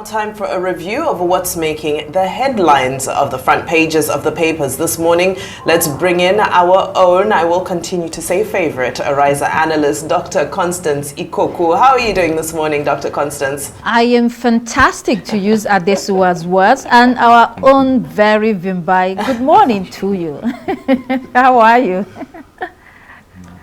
time for a review of what's making the headlines of the front pages of the papers this morning. Let's bring in our own, I will continue to say favorite, Ariza analyst, Dr. Constance Ikoku. How are you doing this morning, Dr. Constance? I am fantastic, to use Adesuwa's words, and our own very Vimbai. Good morning to you. How are you?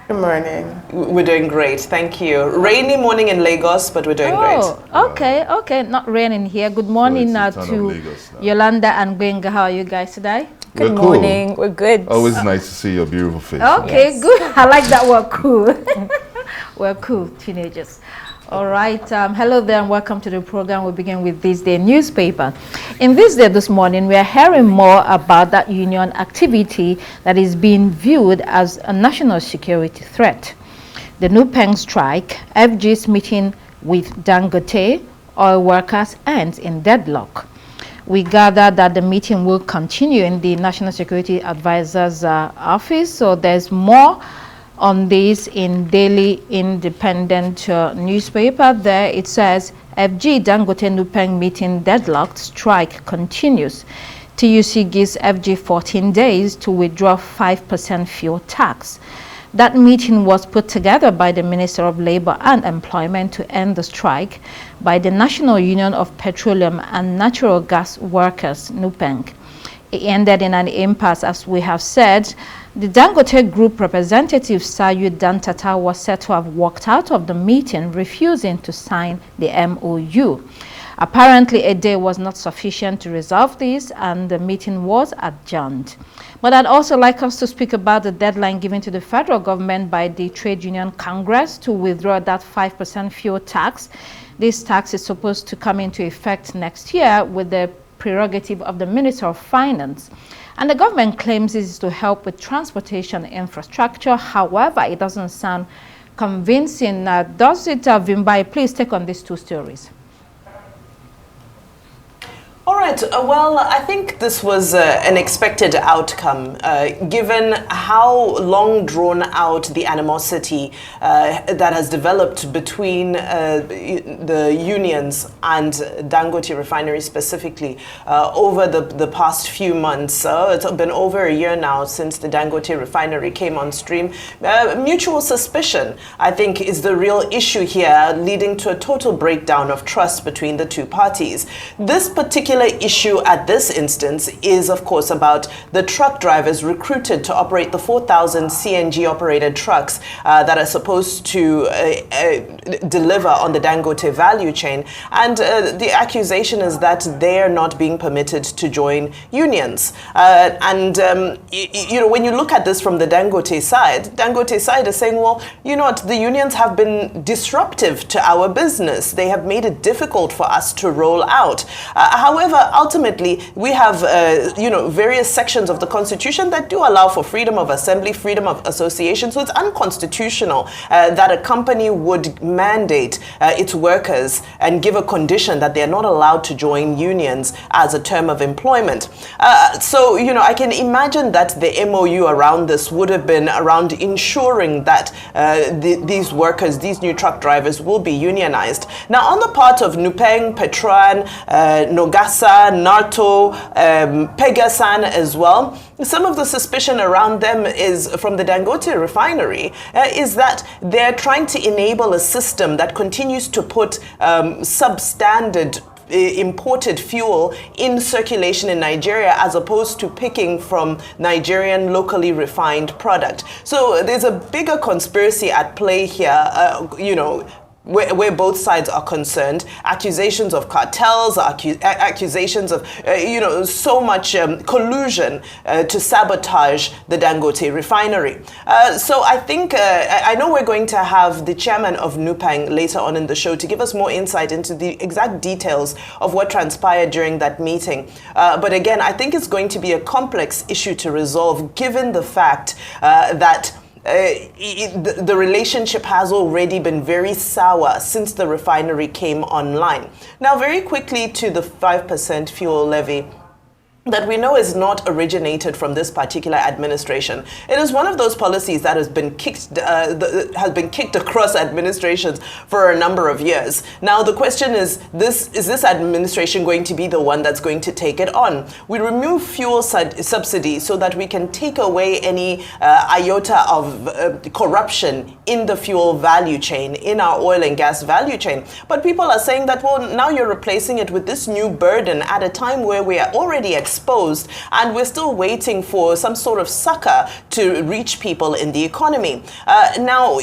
Good morning. We're doing great, thank you. Rainy morning in Lagos, but we're doing great. Okay. Not raining here. Good morning to Yolanda and Gwenga. How are you guys today? Good morning. We're good. Always nice to see your beautiful face. Okay, yes. Good. I like that word, cool. We're cool, teenagers. All right. Hello there and welcome to the program. We begin with This Day newspaper. In This Day this morning, we are hearing more about that union activity that is being viewed as a national security threat. The NUPENG strike, FG's meeting with Dangote, oil workers ends in deadlock. We gather that the meeting will continue in the National Security Advisor's office, so there's more on this in Daily Independent newspaper. There it says, FG Dangote NUPENG meeting deadlocked, strike continues. TUC gives FG 14 days to withdraw 5% fuel tax. That meeting was put together by the Minister of Labor and Employment to end the strike by the National Union of Petroleum and Natural Gas Workers, NUPENG. It ended in an impasse, as we have said. The Dangote Group representative, Sayu Dantata, was said to have walked out of the meeting, refusing to sign the MOU. Apparently, a day was not sufficient to resolve this, and the meeting was adjourned. But I'd also like us to speak about the deadline given to the federal government by the Trade Union Congress to withdraw that 5% fuel tax. This tax is supposed to come into effect next year with the prerogative of the Minister of Finance. And the government claims this is to help with transportation infrastructure. However, it doesn't sound convincing. Does it, Vimbai? Please take on these two stories. All right. Well, I think this was an expected outcome, given how long drawn out the animosity that has developed between the unions and Dangote refinery specifically over the past few months. It's been over a year now since the Dangote refinery came on stream. Mutual suspicion, I think, is the real issue here, leading to a total breakdown of trust between the two parties. This particular issue at this instance is, of course, about the truck drivers recruited to operate the 4,000 CNG operated trucks that are supposed to deliver on the Dangote value chain. And the accusation is that they are not being permitted to join unions. You know, when you look at this from the Dangote side is saying, well, you know what, the unions have been disruptive to our business. They have made it difficult for us to roll out. However, ultimately, we have, various sections of the Constitution that do allow for freedom of assembly, freedom of association. So it's unconstitutional that a company would mandate its workers and give a condition that they're not allowed to join unions as a term of employment. I can imagine that the MOU around this would have been around ensuring that these workers, these new truck drivers, will be unionized. Now, on the part of NUPENG, Petran, Nogasa, Narto, Pegasan as well, some of the suspicion around them is from the Dangote refinery is that they're trying to enable a system that continues to put substandard imported fuel in circulation in Nigeria as opposed to picking from Nigerian locally refined product. So there's a bigger conspiracy at play here, where both sides are concerned. Accusations of cartels, accusations of, so much collusion to sabotage the Dangote refinery. So I think, I know we're going to have the chairman of NUPENG later on in the show to give us more insight into the exact details of what transpired during that meeting. But again, I think it's going to be a complex issue to resolve, given the fact that the relationship has already been very sour since the refinery came online. Now, very quickly to the 5% fuel levy. that we know is not originated from this particular administration. It is one of those policies that has been kicked across administrations for a number of years. Now the question is this administration going to be the one that's going to take it on? We remove fuel subsidy so that we can take away any iota of corruption in the fuel value chain, in our oil and gas value chain. But people are saying that, well, now you're replacing it with this new burden at a time where we are already exposed and we're still waiting for some sort of succor to reach people in the economy. Now,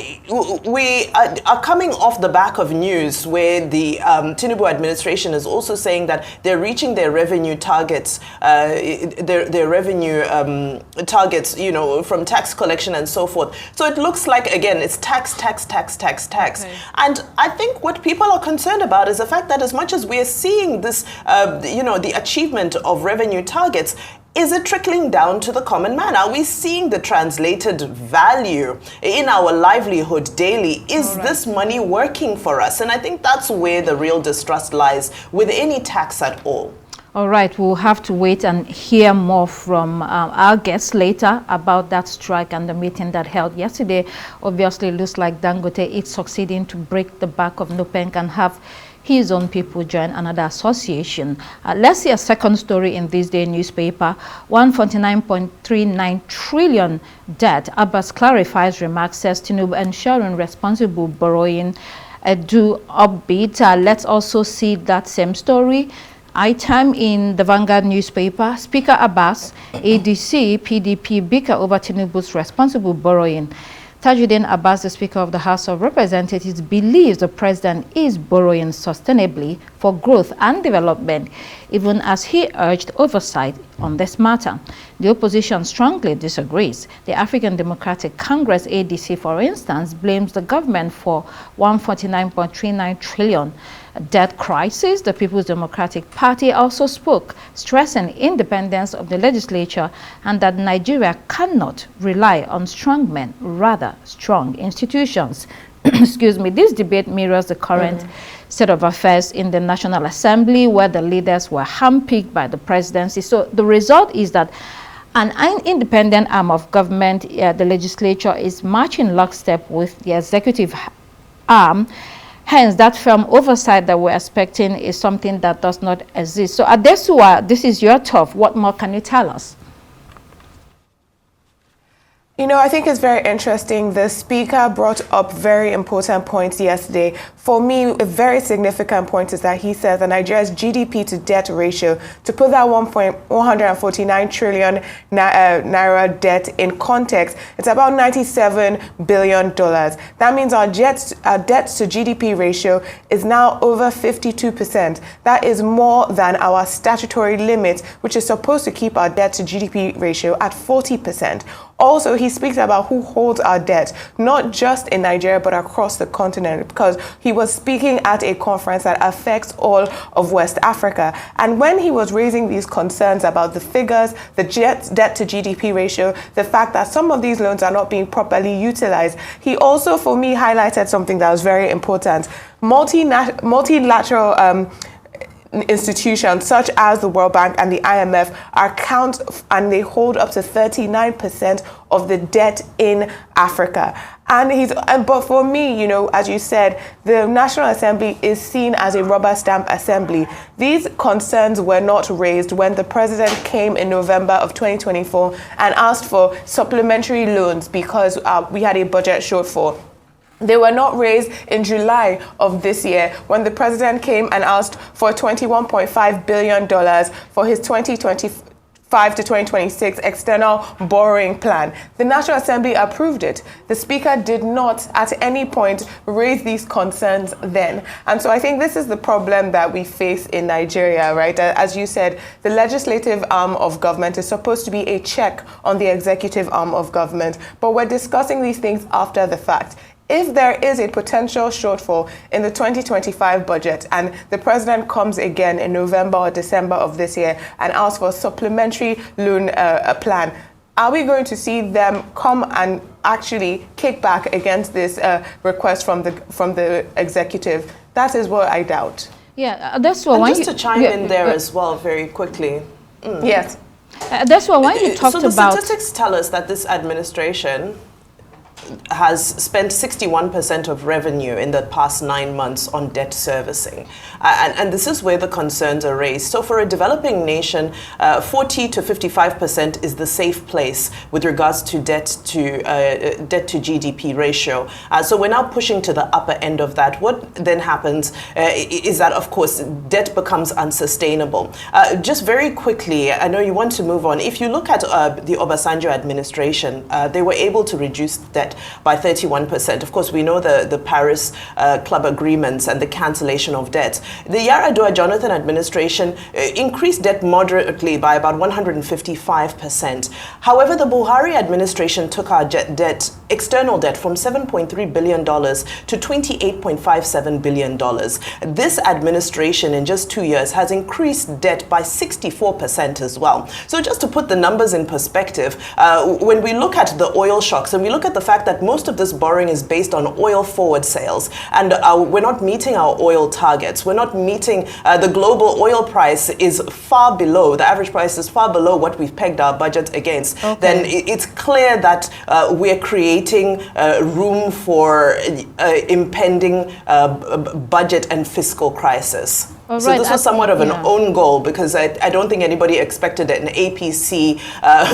we are coming off the back of news where the Tinubu administration is also saying that they're reaching their revenue targets, their revenue targets, you know, from tax collection and so forth. So it looks like, again, it's tax. Okay. And I think what people are concerned about is the fact that as much as we are seeing this, you know, the achievement of revenue targets, is it trickling down to the common man? Are we seeing the translated value in our livelihood daily? Is this money working for us? And I think that's where the real distrust lies with any tax at all. All right, we'll have to wait and hear more from our guests later about that strike and the meeting that held yesterday. Obviously, it looks like Dangote is succeeding to break the back of NUPENG and have his own people join another association. Let's see a second story in this day newspaper. 149.39 trillion debt. Abbas clarifies remarks, says Tinubu ensuring responsible borrowing. Do upbeat. Let's also see that same story item in the Vanguard newspaper. Speaker Abbas, ADC, PDP bicker over Tinubu's responsible borrowing. Tajuddin Abbas, the Speaker of the House of Representatives, believes the president is borrowing sustainably for growth and development, even as he urged oversight on this matter. The opposition strongly disagrees. The African Democratic Congress, ADC, for instance, blames the government for 149.39 trillion debt crisis. The People's Democratic Party also spoke, stressing independence of the legislature and that Nigeria cannot rely on strong men, rather strong institutions. Excuse me. This debate mirrors the current state of affairs in the National Assembly, where the leaders were handpicked by the presidency. So the result is that an independent arm of government, the legislature, is marching lockstep with the executive arm. Hence, that firm oversight that we're expecting is something that does not exist. So, Adesua, this is your turf. What more can you tell us? You know, I think it's very interesting. The speaker brought up very important points yesterday. For me, a very significant point is that he says that Nigeria's GDP to debt ratio, to put that 149 trillion naira debt in context, it's about $97 billion. That means our debt to GDP ratio is now over 52%. That is more than our statutory limit, which is supposed to keep our debt to GDP ratio at 40%. Also, he speaks about who holds our debt, not just in Nigeria, but across the continent, because he was speaking at a conference that affects all of West Africa. And when he was raising these concerns about the figures, the debt to GDP ratio, the fact that some of these loans are not being properly utilized, he also, for me, highlighted something that was very important. Multilateral institutions such as the World Bank and the IMF account and they hold up to 39% of the debt in Africa. But for me, you know, as you said, the National Assembly is seen as a rubber stamp assembly. These concerns were not raised when the president came in November of 2024 and asked for supplementary loans because we had a budget shortfall. They were not raised in July of this year when the president came and asked for $21.5 billion for his 2025 to 2026 external borrowing plan. The National Assembly approved it. The Speaker did not at any point raise these concerns then. And so I think this is the problem that we face in Nigeria, right? As you said, the legislative arm of government is supposed to be a check on the executive arm of government, but we're discussing these things after the fact. If there is a potential shortfall in the 2025 budget and the president comes again in November or December of this year and asks for a supplementary loan plan, are we going to see them come and actually kick back against this request from the executive? That is what I doubt. Yeah, that's what. And just to chime in there as well, very quickly. Yes. That's why when you talked so the about... statistics tell us that this administration has spent 61% of revenue in the past 9 months on debt servicing. And this is where the concerns are raised. So for a developing nation, 40 to 55% is the safe place with regards to debt to GDP ratio. So we're now pushing to the upper end of that. What then happens is that, of course, debt becomes unsustainable. Just very quickly, I know you want to move on. If you look at the Obasanjo administration, they were able to reduce debt by 31%. Of course, we know the Paris Club agreements and the cancellation of debt. The Yaradua Jonathan administration increased debt moderately by about 155%. However, the Buhari administration took our external debt from $7.3 billion to $28.57 billion. This administration in just 2 years has increased debt by 64% as well. So just to put the numbers in perspective, when we look at the oil shocks and we look at the fact that most of this borrowing is based on oil forward sales, and we're not meeting our oil targets, we're not meeting the global oil price is far below, the average price is far below what we've pegged our budget against, then it's clear that we're creating room for impending budget and fiscal crisis. So this was somewhat of an own goal, because I don't think anybody expected an APC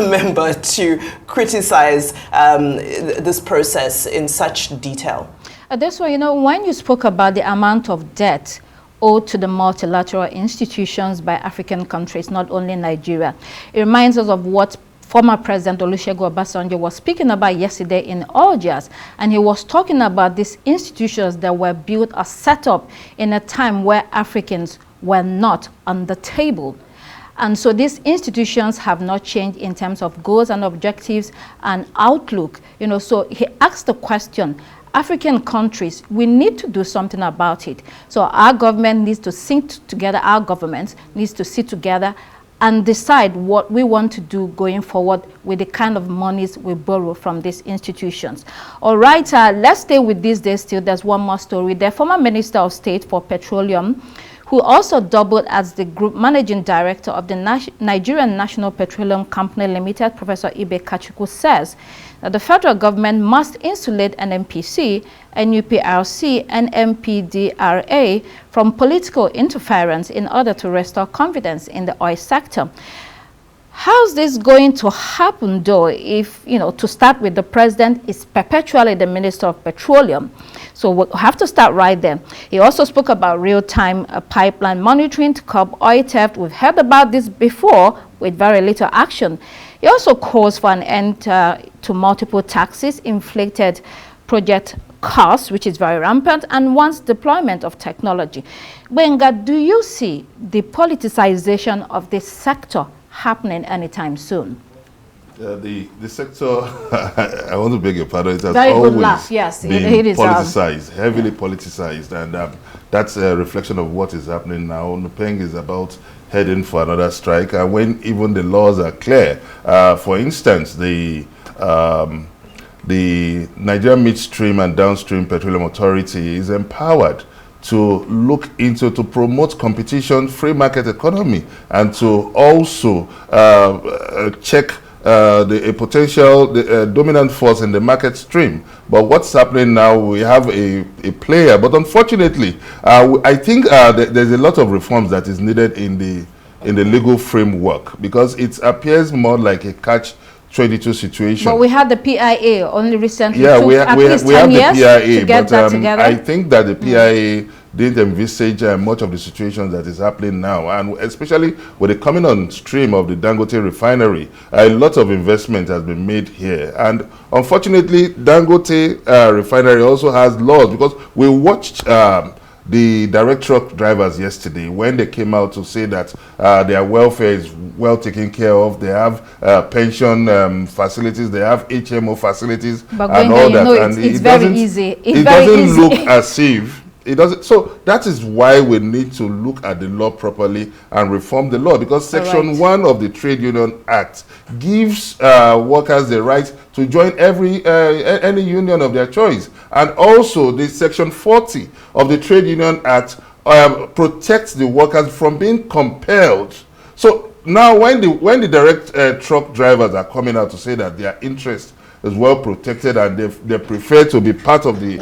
member to criticize this process in such detail. That's why, when you spoke about the amount of debt owed to the multilateral institutions by African countries, not only Nigeria, it reminds us of what former President Olusegun Obasanjo was speaking about yesterday in Algiers, and he was talking about these institutions that were built or set up in a time where Africans were not on the table. And so these institutions have not changed in terms of goals and objectives and outlook. So he asked the question, African countries, we need to do something about it. So our government needs to sync together, our governments needs to sit together and decide what we want to do going forward with the kind of monies we borrow from these institutions. All right, let's stay with these days still. There's one more story. The former Minister of State for Petroleum, who also doubled as the group managing director of the Nigerian National Petroleum Company Limited, Professor Ibe Kachukwu, says that the federal government must insulate NNPC, NUPRC, and MPDRA from political interference in order to restore confidence in the oil sector. How's this going to happen, though, if, to start with, the president is perpetually the Minister of Petroleum? So we'll have to start right there. He also spoke about real-time pipeline monitoring to curb oil theft. We've heard about this before with very little action. He also calls for an end to multiple taxes, inflated project costs, which is very rampant, and wants deployment of technology. Benga, do you see the politicization of this sector happening anytime soon? The sector, I want to beg your pardon, it has very always good laugh. Yes, been it is politicized, heavily politicized, and that's a reflection of what is happening now. NUPENG is about heading for another strike, and when even the laws are clear. For instance, the Nigerian Midstream and Downstream Petroleum Authority is empowered to look into, to promote competition, free market economy, and to also check a potential dominant force in the market stream. But what's happening now, we have a player, but unfortunately, I think there's a lot of reforms that is needed in the legal framework, because it appears more like a catch-22 situation. But we had the PIA only recently. Yeah, we have the PIA, to get that together. I think that the PIA didn't envisage much of the situations that is happening now, and especially with the coming on stream of the Dangote refinery, a lot of investment has been made here. And unfortunately, Dangote refinery also has laws, because we watched the direct truck drivers yesterday when they came out to say that their welfare is well taken care of. They have pension facilities, they have HMO facilities, but and all that. It's very easy. It doesn't look as if it doesn't. So that is why we need to look at the law properly and reform the law, because Section 1 of the Trade Union Act gives workers the right to join any union of their choice. And also the Section 40 of the Trade Union Act protects the workers from being compelled. So now when the direct truck drivers are coming out to say that their interest is well protected and they prefer to be part of the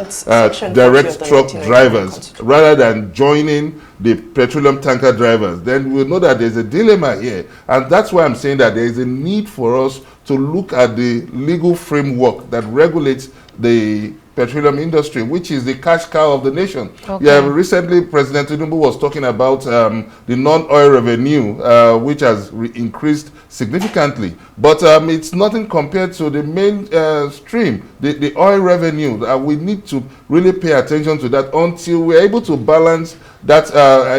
direct truck drivers rather than joining the petroleum tanker drivers, then we'll know that there's a dilemma here. And that's why I'm saying that there is a need for us to look at the legal framework that regulates the petroleum industry, which is the cash cow of the nation. Okay. Yeah, recently President Tinubu was talking about the non-oil revenue, which has increased significantly, but it's nothing compared to the main stream, the oil revenue. We need to really pay attention to that until we're able to balance that,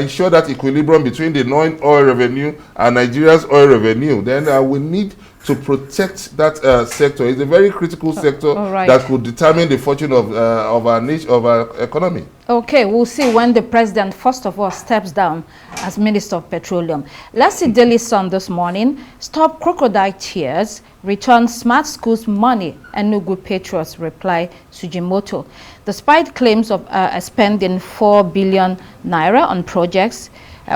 ensure that equilibrium between the non-oil revenue and Nigeria's oil revenue. Then we need to protect that sector. It's a very critical sector that could determine the fortune of our niche, of our economy. Okay, we'll see when the president, first of all, steps down as Minister of Petroleum. Let's see Daily Sun this morning. Stop crocodile tears, return smart schools money, Enugu patriots reply Sujimoto. Despite claims of spending 4 billion naira on projects,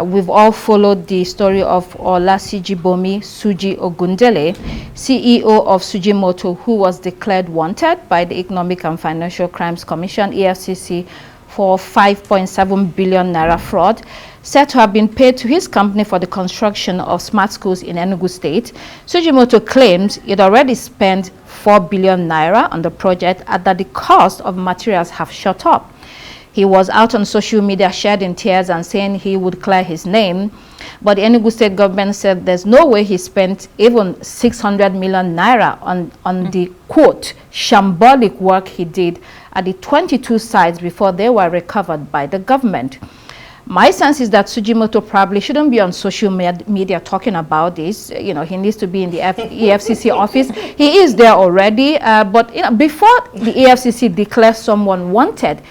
we've all followed the story of Olasijibomi Suji Ogundele, CEO of Sujimoto, who was declared wanted by the Economic and Financial Crimes Commission, EFCC, for 5.7 billion naira fraud, said to have been paid to his company for the construction of smart schools in Enugu State. Sujimoto claims it already spent 4 billion naira on the project and that the cost of materials have shot up. He was out on social media shedding tears and saying he would clear his name. But the Enugu State government said there's no way he spent even 600 million naira on the, quote, shambolic work he did at the 22 sites before they were recovered by the government. My sense is that Sujimoto probably shouldn't be on social media talking about this. You know, he needs to be in the EFCC office. He is there already. But you know, before the EFCC declares someone wanted,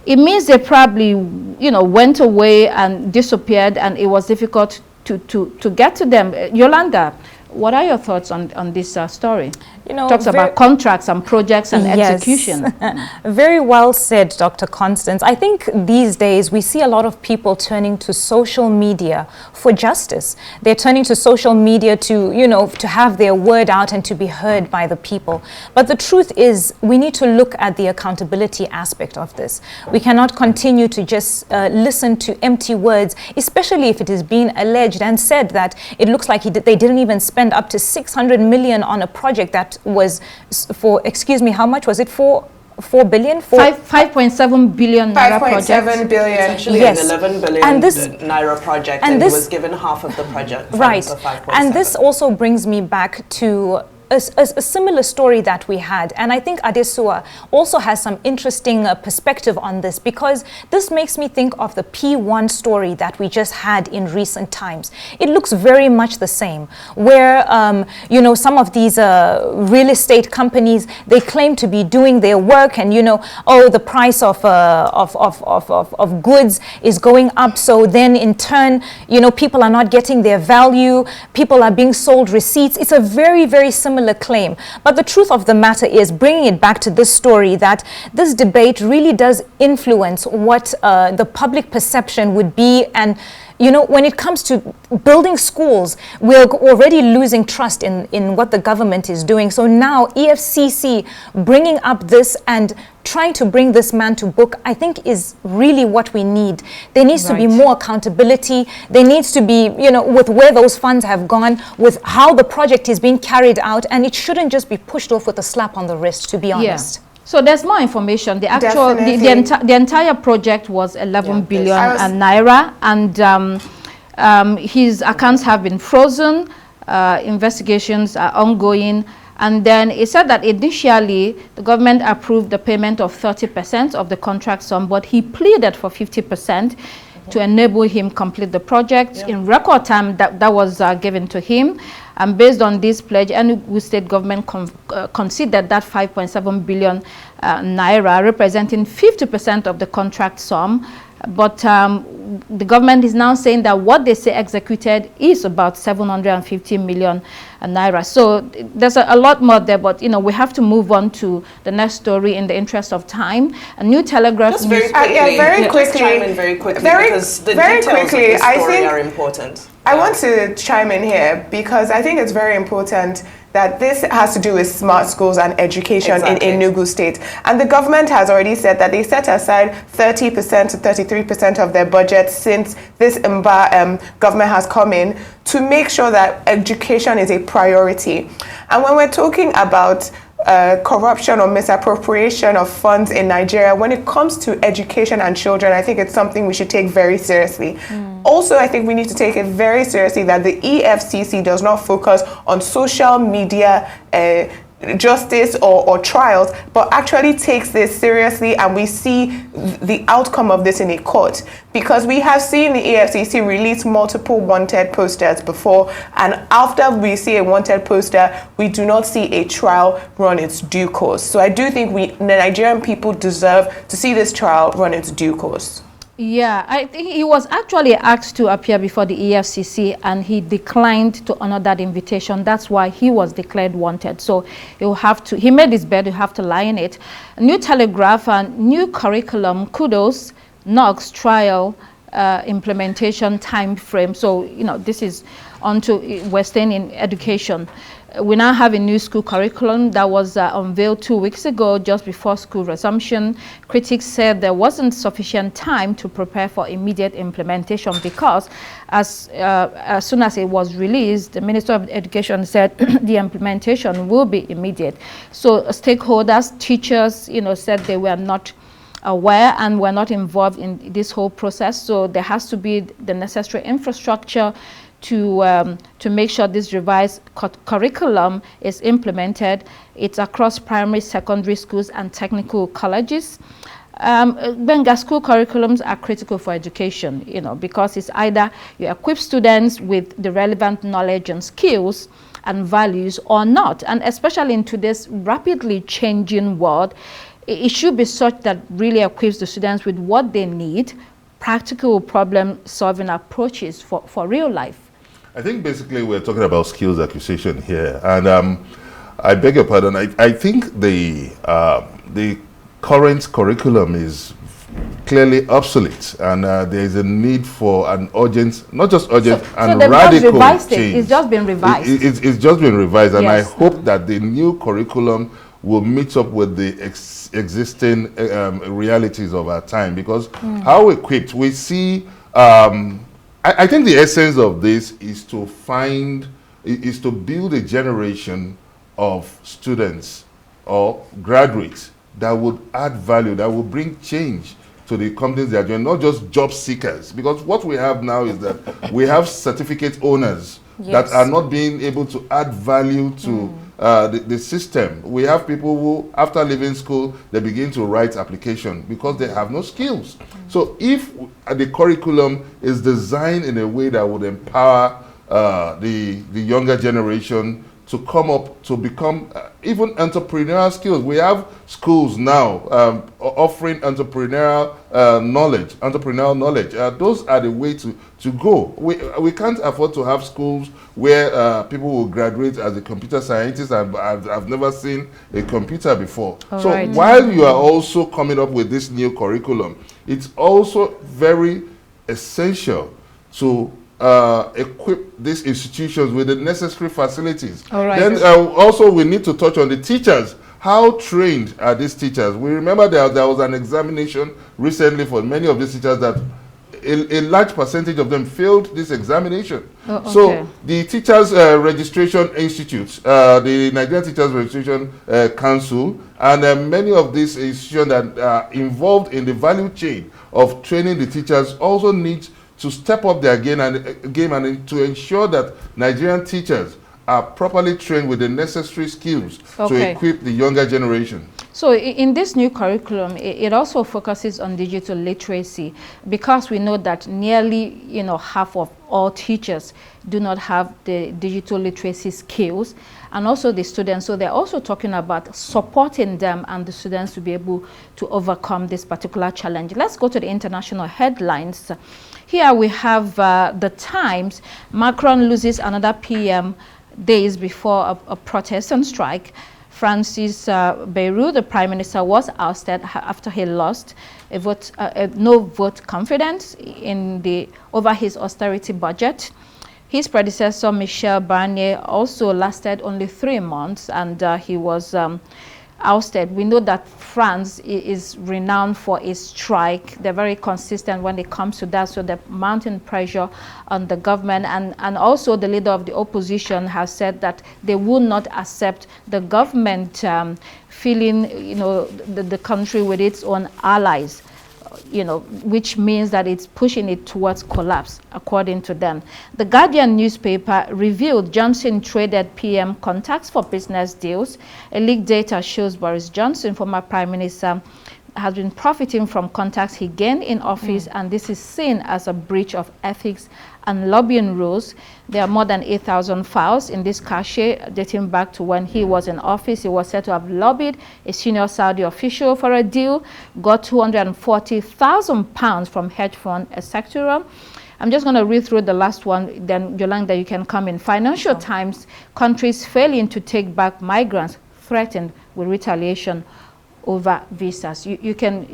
it means they probably, you know, went away and disappeared, and it was difficult to get to them. Yolanda, what are your thoughts on this story? You know, talks about contracts and projects and execution. Very well said, Dr. Constance. I think these days we see a lot of people turning to social media for justice. They're turning to social media to, you know, to have their word out and to be heard by the people. But the truth is, we need to look at the accountability aspect of this. We cannot continue to just listen to empty words, especially if it is being alleged and said that it looks like they didn't even spend up to 600 million on a project that was for, excuse me, how much was it for? 4 billion? 5.7 billion naira project. 5.7 billion. Actually, yes. an 11 billion naira project, and he was given half of the project. Right. And this also brings me back to a similar story that we had, and I think Adesua also has some interesting perspective on this, because this makes me think of the P1 story that we just had in recent times. It looks very much the same, where you know, some of these real estate companies, they claim to be doing their work, and you know, oh, the price of goods is going up, so then in turn, you know, people are not getting their value, people are being sold receipts. It's a very, very similar claim. But the truth of the matter is, bringing it back to this story, that this debate really does influence what the public perception would be. And you know, when it comes to building schools, we're already losing trust in what the government is doing. So now EFCC bringing up this and trying to bring this man to book, I think is really what we need. There needs to be more accountability. There needs to be, you know, with where those funds have gone, with how the project is being carried out, and it shouldn't just be pushed off with a slap on the wrist, to be honest. So there's more information. The actual, the entire project was 11 billion naira, and his accounts have been frozen. Investigations are ongoing. And then it said that initially the government approved the payment of 30% of the contract sum, but he pleaded for 50% to enable him complete the project in record time. That was given to him. And based on this pledge, Enugu State government considered that 5.7 billion naira, representing 50% of the contract sum. But the government is now saying that what they say executed is about 750 million naira. So there's a lot more there, but we have to move on to the next story in the interest of time. A New Telegraph. Just very quickly, chime in very quickly, because the details of the story are important. I want to chime in here because I think it's very important that this has to do with smart schools and education in Enugu State. And the government has already said that they set aside 30% to 33% of their budget since this government has come in to make sure that education is a priority. And when we're talking about corruption or misappropriation of funds in Nigeria, when it comes to education and children, I think it's something we should take very seriously. Also, I think we need to take it very seriously that the EFCC does not focus on social media justice or trials, but actually takes this seriously, and we see the outcome of this in a court, because we have seen the EFCC release multiple wanted posters before, and after we see a wanted poster, we do not see a trial run its due course. So I do think the Nigerian people deserve to see this trial run its due course. Yeah, I think he was actually asked to appear before the EFCC, and he declined to honor that invitation. That's why he was declared wanted. So he made his bed, you have to lie in it. New Telegraph and new curriculum, kudos, knocks trial implementation time frame. So, this is we're staying in education. We now have a new school curriculum that was unveiled 2 weeks ago, just before school resumption. Critics said there wasn't sufficient time to prepare for immediate implementation because as soon as it was released, the Minister of Education said the implementation will be immediate. So stakeholders, teachers, said they were not aware and were not involved in this whole process. So there has to be the necessary infrastructure to make sure this revised curriculum is implemented. It's across primary, secondary schools and technical colleges. Benga school curriculums are critical for education, because it's either you equip students with the relevant knowledge and skills and values or not. And especially in today's rapidly changing world, it should be such that really equips the students with what they need, practical problem-solving approaches for real life. I think basically we're talking about skills acquisition here, and I beg your pardon. I think the current curriculum is clearly obsolete, and there is a need for an urgent, not just urgent, and radical change. It's just been revised. It's just been revised, and yes. I hope that the new curriculum will meet up with the existing realities of our time, because how equipped we see. I think the essence of this is to build a generation of students or graduates that would add value, that will bring change to the companies they are doing, not just job seekers. Because what we have now is that we have certificate owners that are not being able to add value to the system. We have people who, after leaving school, they begin to write application because they have no skills. So if the curriculum is designed in a way that would empower the younger generation to come up to become even entrepreneurial skills. We have schools now offering entrepreneurial knowledge. Those are the way to go. We can't afford to have schools where people will graduate as a computer scientist. I've never seen a computer before. While you are also coming up with this new curriculum, it's also very essential to equip these institutions with the necessary facilities. Then also we need to touch on the teachers. How trained are these teachers? We remember there was an examination recently for many of these teachers that a large percentage of them failed this examination. So the Teachers Registration Institute, the Nigerian Teachers Registration Council, and many of these institutions that are involved in the value chain of training the teachers also need to step up their game and to ensure that Nigerian teachers are properly trained with the necessary skills to equip the younger generation. So in this new curriculum, it also focuses on digital literacy, because we know that nearly half of all teachers do not have the digital literacy skills, and also the students. So they're also talking about supporting them and the students to be able to overcome this particular challenge. Let's go to the international headlines. Here we have the Times. Macron loses another PM days before a protest and strike, Francis Bayrou, the prime minister, was ousted after he lost a vote, no vote confidence over his austerity budget. His predecessor, Michel Barnier, also lasted only 3 months, and he was ousted. We know that France is renowned for its strike. They're very consistent when it comes to that, so they're mounting pressure on the government, and also the leader of the opposition has said that they will not accept the government filling the country with its own allies, which means that it's pushing it towards collapse, according to them. The Guardian newspaper revealed Johnson traded PM contacts for business deals. A leaked data shows Boris Johnson, former prime minister, has been profiting from contacts he gained in office, and this is seen as a breach of ethics and lobbying rules. There are more than 8,000 files in this cache dating back to when he was in office. He was said to have lobbied a senior Saudi official for a deal, got £240,000 from hedge fund, etc. I'm just going to read through the last one, then Yolanda, you can come in. Financial Times, countries failing to take back migrants threatened with retaliation over visas. You can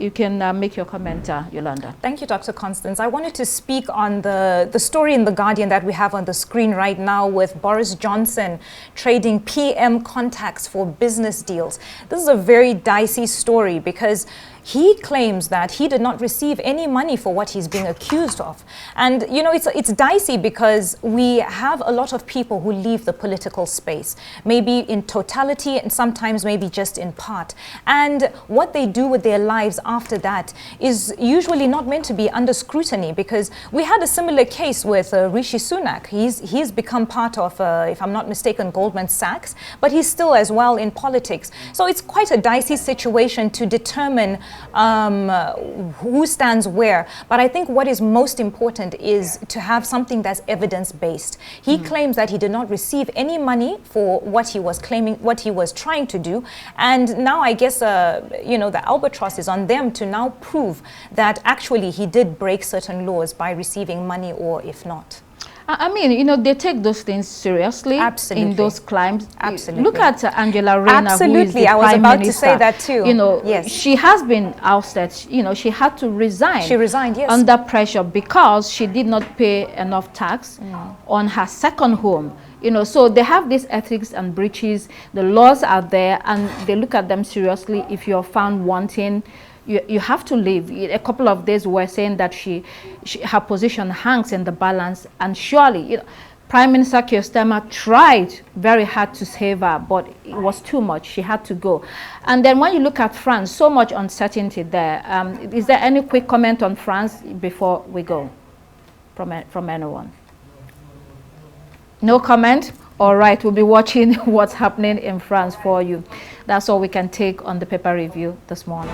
make your comment, Yolanda. Thank you, Dr. Constance. I wanted to speak on the story in The Guardian that we have on the screen right now with Boris Johnson trading PM contacts for business deals. This is a very dicey story because he claims that he did not receive any money for what he's being accused of. And, it's dicey because we have a lot of people who leave the political space, maybe in totality and sometimes maybe just in part. And what they do with their lives after that is usually not meant to be under scrutiny, because we had a similar case with Rishi Sunak. He's become part of, if I'm not mistaken, Goldman Sachs, but he's still as well in politics. So it's quite a dicey situation to determine who stands where. But I think what is most important is to have something that's evidence-based. He claims that he did not receive any money for what he was claiming, what he was trying to do. And now I guess, the albatross is on them to now prove that actually he did break certain laws by receiving money, or if not. I mean, they take those things seriously. Absolutely. In those claims. Absolutely. Look at Angela Rayner, Absolutely. who is the I was Prime about Minister. to say that too. Yes. She has been ousted. She had to resign. She resigned, yes. Under pressure because she did not pay enough tax on her second home. So they have these ethics and breaches. The laws are there, and they look at them seriously. If you're found wanting, you have to leave. A couple of days we were saying that her position hangs in the balance, and surely Prime Minister Keir Starmer tried very hard to save her, but it was too much. She had to go. And then when you look at France, so much uncertainty there. Is there any quick comment on France before we go from anyone? No comment? All right, we'll be watching what's happening in France for you. That's all we can take on the paper review this morning.